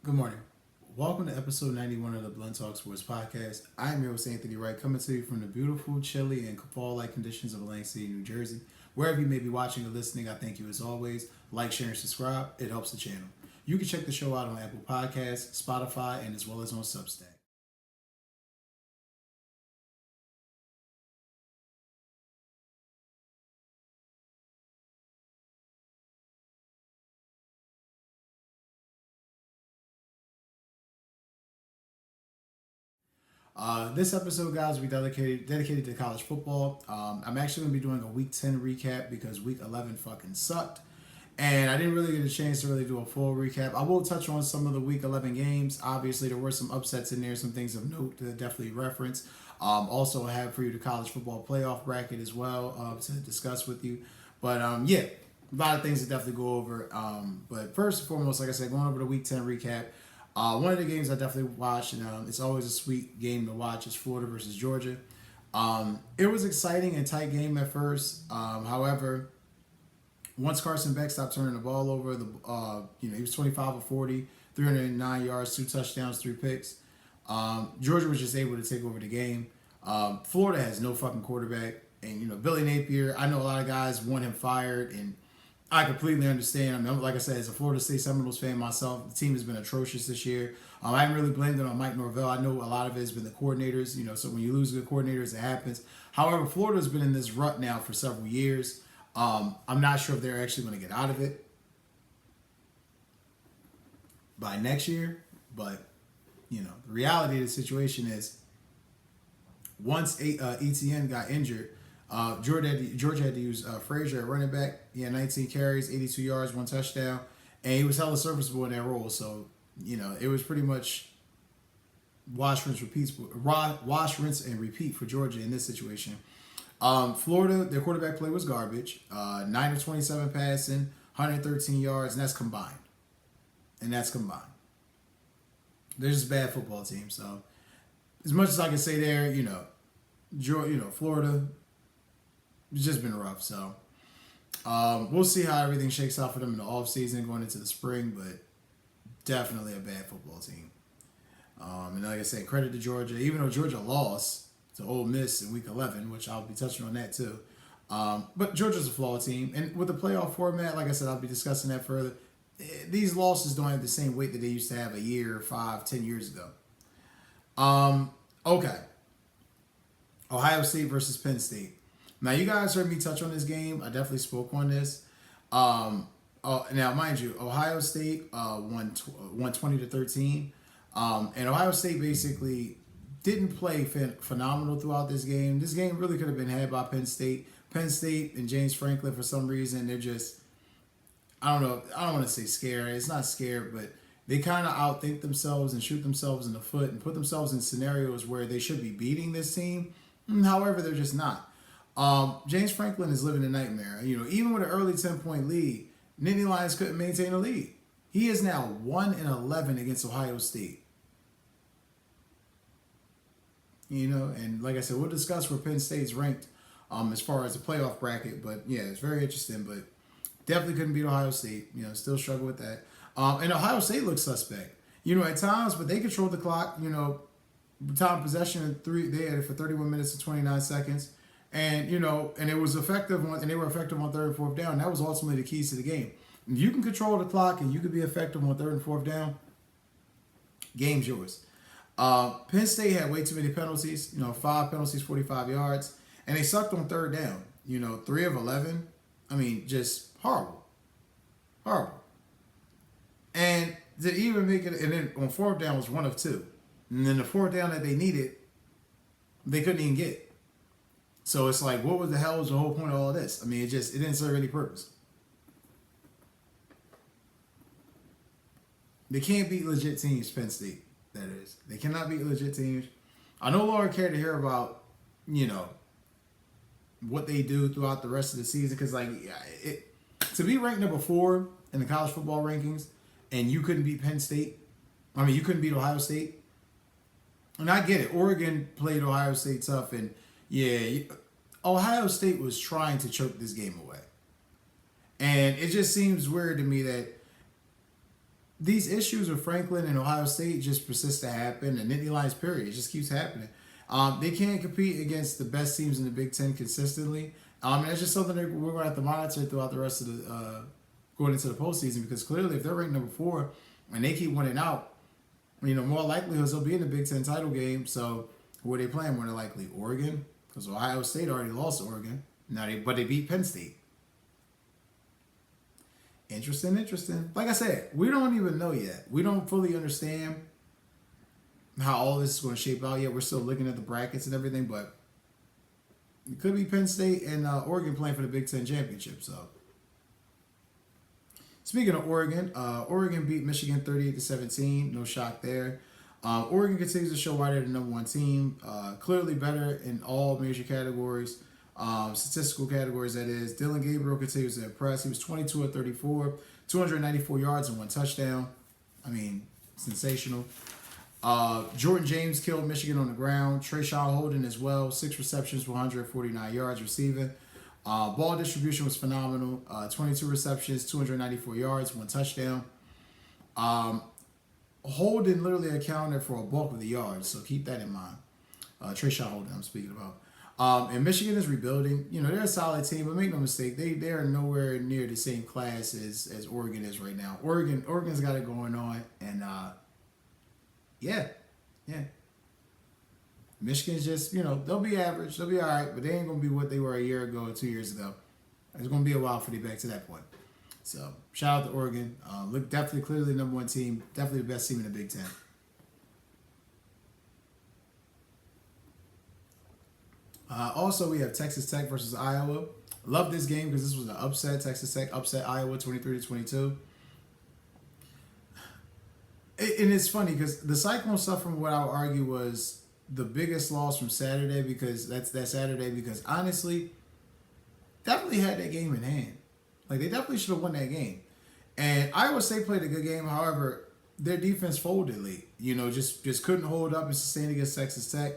Good morning. Welcome to episode 91 of the Blunt Talk Sports Podcast. I am your host, Anthony Wright, coming to you from the beautiful, chilly, and fall-like conditions of Atlantic City, New Jersey. Wherever you may be watching or listening, I thank you as always. Like, share, and subscribe. It helps the channel. You can check the show out on Apple Podcasts, Spotify, and as well as on Substack. This episode, guys, will be dedicated to college football. I'm actually going to be doing a Week 10 recap because Week 11 fucking sucked. And I didn't really get a chance to really do a full recap. I will touch on some of the Week 11 games. Obviously, there were some upsets in there, some things of note to definitely reference. Also, I have for you the college football playoff bracket as well to discuss with you. But yeah, a lot of things to definitely go over. But first and foremost, like I said, going over the Week 10 recap. One of the games I definitely watched, and it's always a sweet game to watch, is Florida versus Georgia. It was exciting and tight game at first. However, once Carson Beck stopped turning the ball over, he was 25 of 40, 309 yards, 2 touchdowns, 3 picks. Georgia was just able to take over the game. Florida has no fucking quarterback, and Billy Napier. I know a lot of guys want him fired, and I completely understand. I mean, like I said, as a Florida State Seminoles fan myself, the team has been atrocious this year. I haven't really blamed it on Mike Norvell. I know a lot of it has been the coordinators, so when you lose good coordinators, it happens. However, Florida's been in this rut now for several years. I'm not sure if they're actually going to get out of it by next year, but, the reality of the situation is once ETN got injured, Georgia had to use Frazier at running back. He had 19 carries, 82 yards, 1 touchdown, and he was hella serviceable in that role. So, it was pretty much wash, rinse, and repeat for Georgia in this situation. Florida, their quarterback play was garbage. 9 of 27 passing, 113 yards, and that's combined. They're just a bad football team. So, as much as I can say there, Florida, it's just been rough. So we'll see how everything shakes out for them in the offseason going into the spring, but definitely a bad football team. And like I said, credit to Georgia. Even though Georgia lost to Ole Miss in Week 11, which I'll be touching on that too. But Georgia's a flawed team. And with the playoff format, like I said, I'll be discussing that further. These losses don't have the same weight that they used to have a year, 5, 10 years ago. Okay. Ohio State versus Penn State. Now, you guys heard me touch on this game. I definitely spoke on this. Now, mind you, Ohio State won 20-13. And Ohio State basically didn't play phenomenal throughout this game. This game really could have been had by Penn State. Penn State and James Franklin, for some reason, they're just, I don't know, I don't want to say scared. It's not scared, but they kind of outthink themselves and shoot themselves in the foot and put themselves in scenarios where they should be beating this team. However, they're just not. James Franklin is living a nightmare. Even with an early 10-point lead, Nittany Lions couldn't maintain a lead. He is now 1-11 against Ohio State. And like I said, we'll discuss where Penn State's ranked as far as the playoff bracket. But yeah, it's very interesting. But definitely couldn't beat Ohio State. Still struggle with that. And Ohio State looks suspect. At times, but they controlled the clock. Time possession they had it for 31 minutes and 29 seconds. And and it was effective and they were effective on 3rd and 4th down. That was ultimately the keys to the game. If you can control the clock and you can be effective on 3rd and 4th down, game's yours. Penn State had way too many penalties. 5 penalties, 45 yards, and they sucked on 3rd down. 3 of 11. I mean, just horrible. And to even make it, and then on 4th down was 1 of 2, and then the 4th down that they needed, they couldn't even get. So it's like, what was the hell was the whole point of all this? I mean, it didn't serve any purpose. They can't beat legit teams, Penn State, that is. They cannot beat legit teams. I no longer care to hear about, what they do throughout the rest of the season. Because, to be ranked number 4 in the college football rankings and you couldn't beat Penn State, you couldn't beat Ohio State. And I get it. Oregon played Ohio State tough, and yeah, Ohio State was trying to choke this game away. And it just seems weird to me that, these issues with Franklin and Ohio State just persist to happen, and Nittany Lions, period. It just keeps happening. They can't compete against the best teams in the Big Ten consistently. And that's just something that we're going to have to monitor throughout the rest of the going into the postseason, because clearly if they're ranked number 4 and they keep winning out, more likelihoods they'll be in the Big Ten title game. So who are they playing more than likely? Oregon, because Ohio State already lost to Oregon. But they beat Penn State. Interesting. Like I said, we don't even know yet. We don't fully understand how all this is going to shape out yet. We're still looking at the brackets and everything, but it could be Penn State and Oregon playing for the Big Ten championship. So, speaking of Oregon, Oregon beat Michigan 38-17. No shock there. Oregon continues to show why they're the number 1 team. Clearly better in all major categories. Statistical categories, that is. Dylan Gabriel continues to impress. He was 22 of 34, 294 yards and 1 touchdown. I mean, sensational. Jordan James killed Michigan on the ground. Trayshawn Holden as well, 6 receptions for 149 yards receiving. Ball distribution was phenomenal. 22 receptions, 294 yards, 1 touchdown. Holden literally accounted for a bulk of the yards, so keep that in mind. Trayshawn Holden, I'm speaking about. And Michigan is rebuilding. They're a solid team, but make no mistake, they are nowhere near the same class as Oregon is right now. Oregon's got it going on, and yeah. Michigan's just, they'll be average, they'll be all right, but they ain't gonna be what they were a year ago or 2 years ago. It's gonna be a while for they back to that point. So shout out to Oregon. Look, definitely clearly the number 1 team, definitely the best team in the Big Ten. Also, we have Texas Tech versus Iowa. Love this game because this was an upset. Texas Tech upset Iowa 23-22. And it's funny because the Cyclone stuff, from what I would argue, was the biggest loss from Saturday, because that's that Saturday, because honestly, definitely had that game in hand. Like, they definitely should have won that game. And Iowa State played a good game. However, their defense folded late. Just couldn't hold up and sustain against Texas Tech.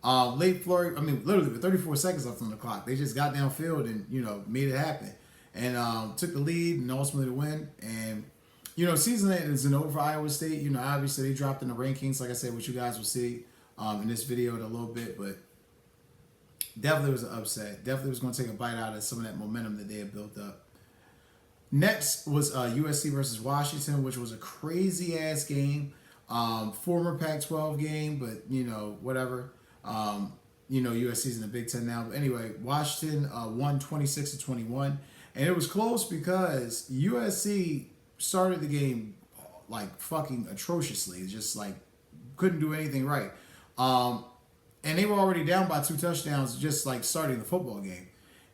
Late flurry, literally with 34 seconds left on the clock, they just got downfield and, made it happen. And took the lead and ultimately the win. And, season isn't over for Iowa State. Obviously they dropped in the rankings, like I said, which you guys will see in this video in a little bit. But definitely was an upset. Definitely was going to take a bite out of some of that momentum that they had built up. Next was USC versus Washington, which was a crazy-ass game. Former Pac-12 game, but, whatever. USC's in the Big Ten now. But anyway, Washington won 26-21. And it was close because USC started the game like fucking atrociously. Just like couldn't do anything right. And they were already down by 2 touchdowns just like starting the football game.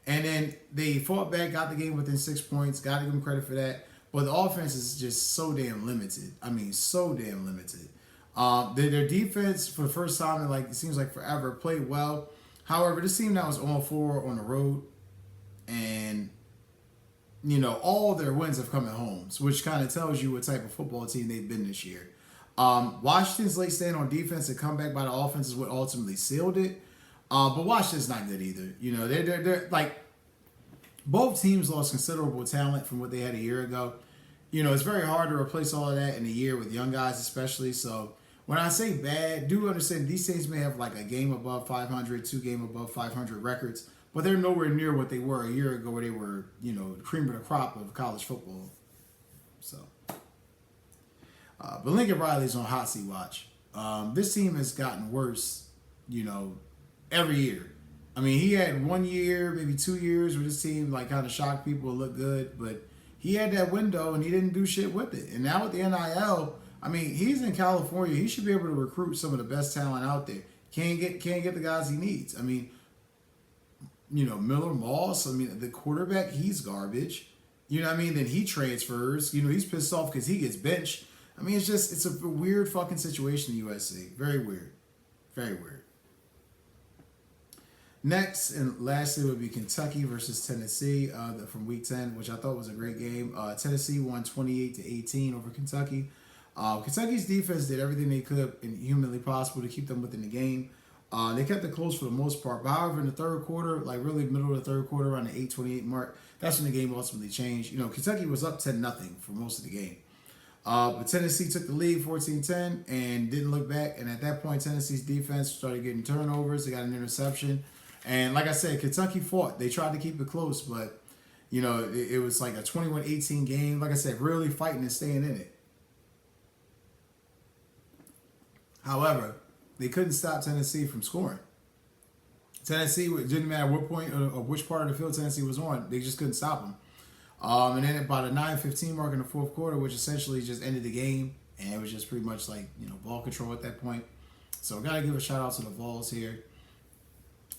And then they fought back, got the game within 6 points. Got to give them credit for that. But the offense is just so damn limited. So damn limited. Their defense, for the first time in it seems like forever, played well. However, this team now is 0-4 on the road, and all their wins have come at homes, which kind of tells you what type of football team they've been this year. Washington's late stand on defense and comeback by the offense is what ultimately sealed it. But Washington's not good either. They're like, both teams lost considerable talent from what they had a year ago. It's very hard to replace all of that in a year with young guys, especially. So when I say bad, do understand these teams may have like a game above 500, 2 game above 500 records, but they're nowhere near what they were a year ago, where they were, the cream of the crop of college football. So, but Lincoln Riley's on hot seat watch. This team has gotten worse, every year. He had 1 year, maybe 2 years where this team kind of shocked people and looked good, but he had that window and he didn't do shit with it. And now with the NIL, he's in California. He should be able to recruit some of the best talent out there. Can't get the guys he needs. Miller Moss, the quarterback, he's garbage. Then he transfers. He's pissed off because he gets benched. It's a weird fucking situation in USC. Very weird. Very weird. Next and lastly would be Kentucky versus Tennessee from Week 10, which I thought was a great game. Tennessee won 28-18 over Kentucky. Kentucky's defense did everything they could and humanly possible to keep them within the game. They kept it close for the most part. But however, in the third quarter, really middle of the third quarter, around the 8:28 mark, that's when the game ultimately changed. Kentucky was up 10-0 for most of the game. But Tennessee took the lead 14-10 and didn't look back. And at that point, Tennessee's defense started getting turnovers. They got an interception. And like I said, Kentucky fought. They tried to keep it close, but, you know, it was like a 21-18 game. Like I said, really fighting and staying in it. However, they couldn't stop Tennessee from scoring. Tennessee, it didn't matter what point or which part of the field Tennessee was on, they just couldn't stop them. And then about a 9:15 mark in the fourth quarter, which essentially just ended the game, and it was just pretty much like, you know, ball control at that point. So I gotta give a shout out to the Vols here,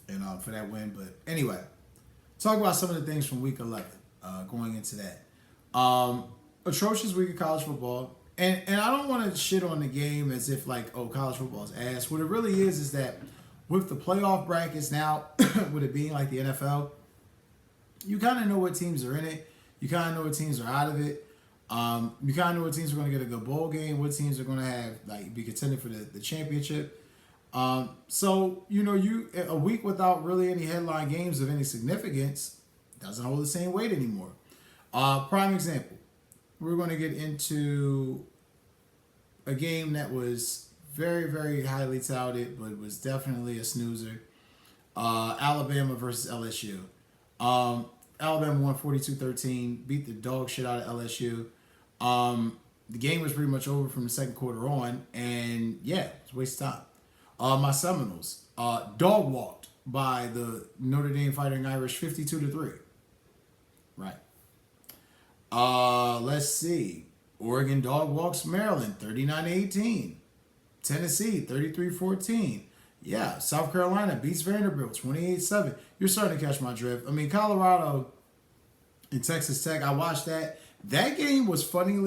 and for that win. But anyway, talk about some of the things from Week 11. Going into that, atrocious week of college football, and I don't want to shit on the game as if like, oh, college football is ass. What it really is that with the playoff brackets now, with it being like the NFL, you kind of know what teams are in it. You kind of know what teams are out of it. You kind of know what teams are going to get a good bowl game, what teams are going to have like be contending for the championship. So, you know, a week without really any headline games of any significance doesn't hold the same weight anymore. Prime example, we're going to get into a game that was very, very highly touted, but was definitely a snoozer. Alabama versus LSU. Alabama won 42-13, beat the dog shit out of LSU. The game was pretty much over from the second quarter on, and yeah, it's a waste of time. My Seminoles, dog walked by the Notre Dame Fighting Irish 52-3. Right. Let's see. Oregon dog walks Maryland 39-18. Tennessee 33-14. Yeah, South Carolina beats Vanderbilt 28-7. You're starting to catch my drift. I mean, Colorado and Texas Tech, I watched that. That game was funny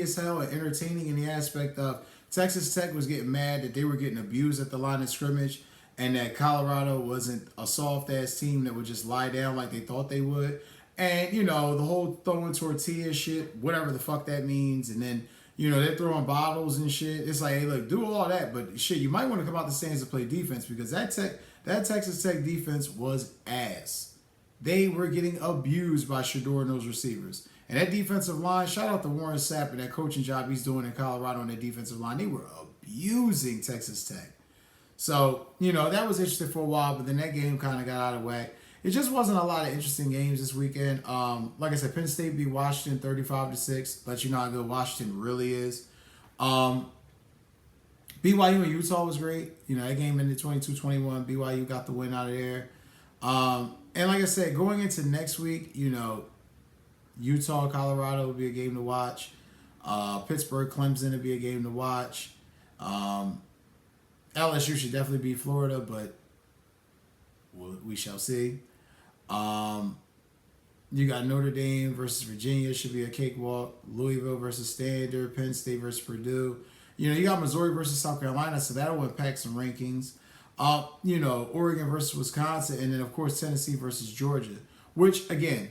as hell and entertaining in the aspect of Texas Tech was getting mad that they were getting abused at the line of scrimmage and that Colorado wasn't a soft-ass team that would just lie down like they thought they would. And, you know, the whole throwing tortilla shit, whatever the fuck that means, and then, you know, they're throwing bottles and shit. It's like, hey, look, do all that, but shit, you might want to come out the stands and play defense because that Texas Tech defense was ass. They were getting abused by Shedeur and those receivers. And that defensive line, shout out to Warren Sapp and that coaching job he's doing in Colorado on that defensive line. They were abusing Texas Tech. So, you know, that was interesting for a while, but then that game kind of got out of whack. It just wasn't a lot of interesting games this weekend. Like I said, Penn State beat Washington 35-6. Let you know how good Washington really is. BYU and Utah was great. You know, that game ended 22-21. BYU got the win out of there. And like I said, going into next week, you know, Utah, Colorado will be a game to watch. Pittsburgh, Clemson will be a game to watch. LSU should definitely beat Florida, but we shall see. You got Notre Dame versus Virginia, should be a cakewalk. Louisville versus Standard, Penn State versus Purdue. You know, you got Missouri versus South Carolina, so that'll impact some rankings. You know, Oregon versus Wisconsin, and then, of course, Tennessee versus Georgia, which, again,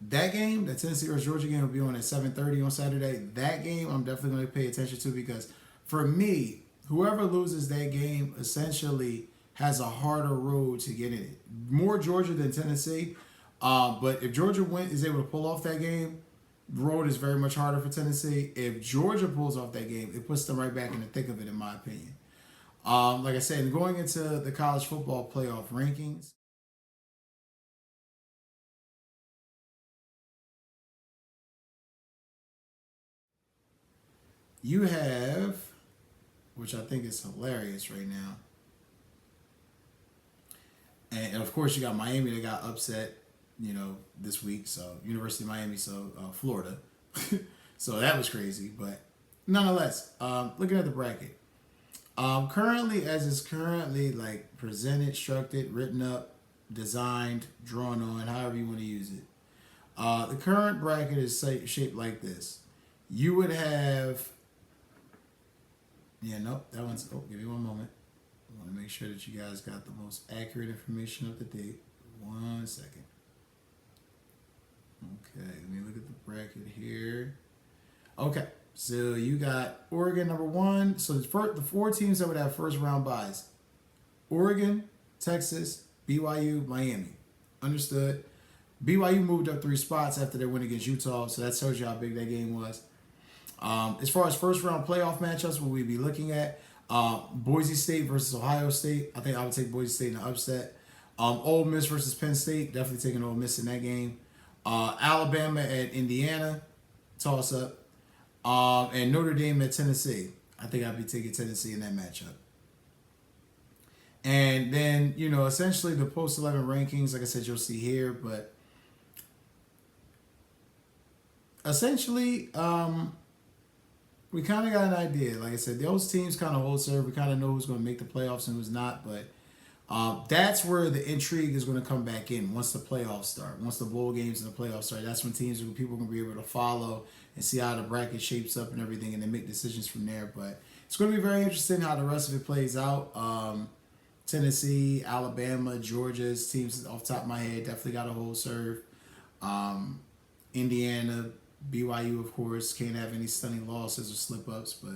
that game, the Tennessee versus Georgia game, will be on at 7:30 on Saturday. That game I'm definitely going to pay attention to because, for me, whoever loses that game essentially has a harder road to get in it. More Georgia than Tennessee. But if Georgia is able to pull off that game, the road is very much harder for Tennessee. If Georgia pulls off that game, it puts them right back in the thick of it, in my opinion. Like I said, going into the college football playoff rankings, you have, which I think is hilarious right now, and of course you got Miami that got upset, you know, this week. So University of Miami, so Florida. So that was crazy, but nonetheless, looking at the bracket, currently as it's currently like presented, structured, written up, designed, drawn on, however you want to use it. The current bracket is shaped like this. You would have, yeah, nope, that one's, oh, give me one moment. I want to make sure that you guys got the most accurate information of the day. 1 second. Okay, let me look at the bracket here. Okay, so you got Oregon number 1. So the four teams that would have first round byes: Oregon, Texas, BYU, Miami. Understood. BYU moved up 3 spots after their win against Utah, so that tells you how big that game was. As far as first round playoff matchups, what we'd be looking at, Boise State versus Ohio State. I think I would take Boise State in the upset. Ole Miss versus Penn State. Definitely taking Ole Miss in that game. Alabama at Indiana, toss up. And Notre Dame at Tennessee. I think I'd be taking Tennessee in that matchup. And then, essentially the post 11 rankings, like I said, you'll see here. But essentially, we kind of got an idea. Like I said, those teams kind of hold serve. We kind of know who's going to make the playoffs and who's not. But that's where the intrigue is going to come back in once the playoffs start. Once the bowl games and the playoffs start, that's when people are going to be able to follow and see how the bracket shapes up and everything, and then make decisions from there. But it's going to be very interesting how the rest of it plays out. Tennessee, Alabama, Georgia's teams off the top of my head definitely got a hold serve. Indiana, BYU, of course, can't have any stunning losses or slip-ups, but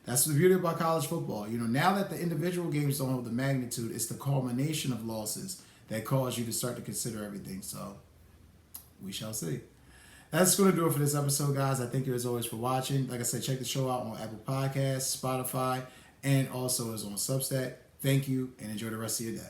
that's the beauty about college football. Now that the individual games don't have the magnitude, it's the culmination of losses that cause you to start to consider everything. So we shall see. That's going to do it for this episode, guys. I thank you as always for watching. Like I said, check the show out on Apple Podcasts, Spotify, and also is on Substack. Thank you, and enjoy the rest of your day.